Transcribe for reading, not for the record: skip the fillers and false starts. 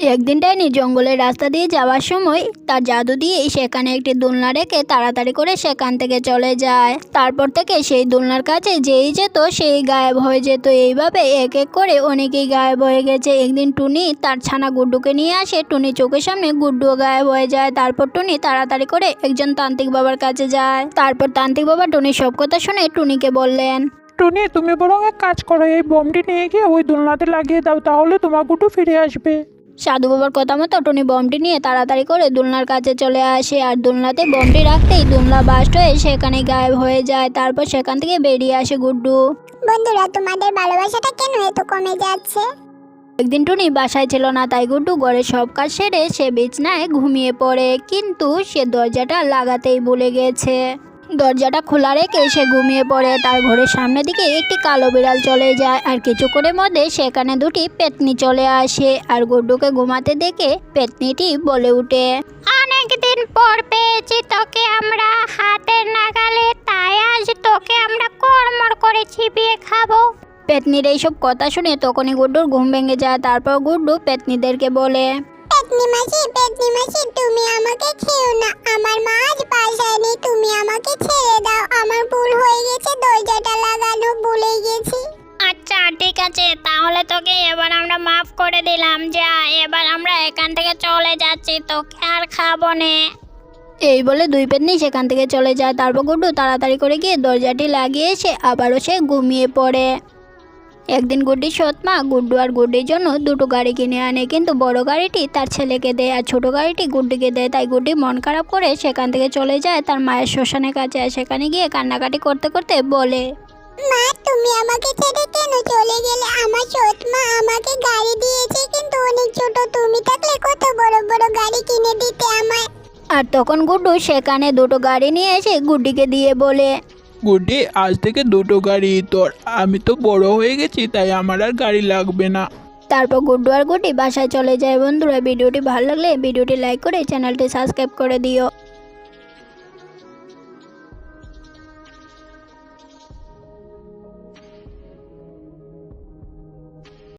একদিন ডাইনি জঙ্গলের রাস্তা দিয়ে যাওয়ার সময় তার জাদু দিয়ে সেখানে একটি দোলনা রেখে তাড়াতাড়ি করে সেখান থেকে চলে যায়। তারপর থেকে সেই দোলনার কাছে যেই যেত সেই গায়েব হয়ে যেত। এইভাবে এক এক করে অনেকেই গায়েব হয়ে গেছে। একদিন টুনি তার ছানা গুড্ডুকে নিয়ে আসে। টুনি চোখের সামনে গুড্ডুও গায়েব হয়ে যায়। তারপর টুনি তাড়াতাড়ি করে একজন তান্ত্রিক বাবার কাছে যায়। তারপর তান্ত্রিক বাবা টুনির সব কথা শুনে টুনিকে বললেন, টুনি, তুমি বরং এক কাজ করো, এই বোমটি নিয়ে গিয়ে ওই দোলনাতে লাগিয়ে দাও, তাহলে তোমার গুড্ডু ফিরে আসবে। সাধু বাবার কথা মতো টুনি বমটি নিয়ে তাড়াতাড়ি করে দোলনার কাছে চলে আসে। আর দোলনাতে বমটি রাখতেই দোলনা বাস্ট হয়ে সেখানে গায়েব হয়ে যায়। তারপর সেখান থেকে বেরিয়ে আসে গুড্ডু। বন্ধুরা, তোমাদের ভালোবাসাটা কেন এত কমে যাচ্ছে? একদিন টুনি বাসায় ছিল না, তাই গুড্ডু ঘরে সব কাজ সেরে সে বিছনায় ঘুমিয়ে পড়ে। কিন্তু সে দরজাটা লাগাতেই ভুলে গেছে। দরজাটা খোলা রেখে সে ঘুমিয়ে পড়ে। তার ঘরের সামনের দিকে একটি কালো বিড়াল চলে যায়। আর কিছুক্ষণের মধ্যে সেখানে দুটি পেতনি চলে আসে। আর গুড্ডুকে ঘুমাতে দেখে পেতনিটি বলে উঠে, অনেকদিন পর পেয়েছি তোকে আমরা হাতের নাগালে, তাই আজ তোকে আমরা কড়মড় করে চিবিয়ে খাবো। পেতনির এইসব কথা শুনে তখনই গুড্ডুর ঘুম ভেঙে যায়। তারপর গুড্ডু পেতনিদেরকে বলে, পেতনি মাসি, তুমি আমাকে খেও না। আমার মা আজ বাসায় নেই, তুমি আমাকে ছেড়ে দাও। আমার ভুল হয়ে গেছে, দরজাটা লাগানো ভুলে গেছি। আচ্ছা ঠিক আছে, তাহলে তোকে এবার আমরা মাফ করে দিলাম। যা, এবার আমরা এখান থেকে চলে যাচ্ছি, তোকে আর খাবো না। এই বলে দুই পেতনি সেখান থেকে চলে যায়। তারপর গুড্ডু তাড়াতাড়ি করে গিয়ে দরজাটি লাগিয়ে এসে আবারও সে ঘুমিয়ে পড়ে। একদিন গুড্ডির সৎমা গুড্ডু আর গুড্ডির জন্য দুটো গাড়ি কিনে আনে। কিন্তু বড় গাড়িটি তার ছেলেকে দেয় আর ছোট গাড়িটি গুড্ডিকে দেয়। তাই গুড্ডি মন খারাপ করে সেখান থেকে চলে যায় তার মায়ের শ্মশানের কাছে। আর সেখানে গিয়ে কান্নাকাটি করতে করতে বলে, মা, তুমি আমাকে ছেড়ে কেন চলে গেলে? আমার সৎমা আমাকে গাড়ি দিয়েছে, কিন্তু অনেক ছোট। তুমি থাকলে কত বড় বড় গাড়ি কিনে দিতে আমায়। আর তখন গুড্ডু সেখানে দুটো গাড়ি নিয়ে এসে গুড্ডিকে দিয়ে বলে, গুড্ডি, আজ থেকে দুটো গাড়ি তোর। আমি তো বড় হয়ে গেছি, তাই আমার আর গাড়ি লাগবে না। তারপর গুড্ডু আর গুড্ডি বাসায় চলে যায়। বন্ধুরা, ভিডিওটি ভালো লাগলে ভিডিওটি লাইক করে চ্যানেলটি সাবস্ক্রাইব করে দিও।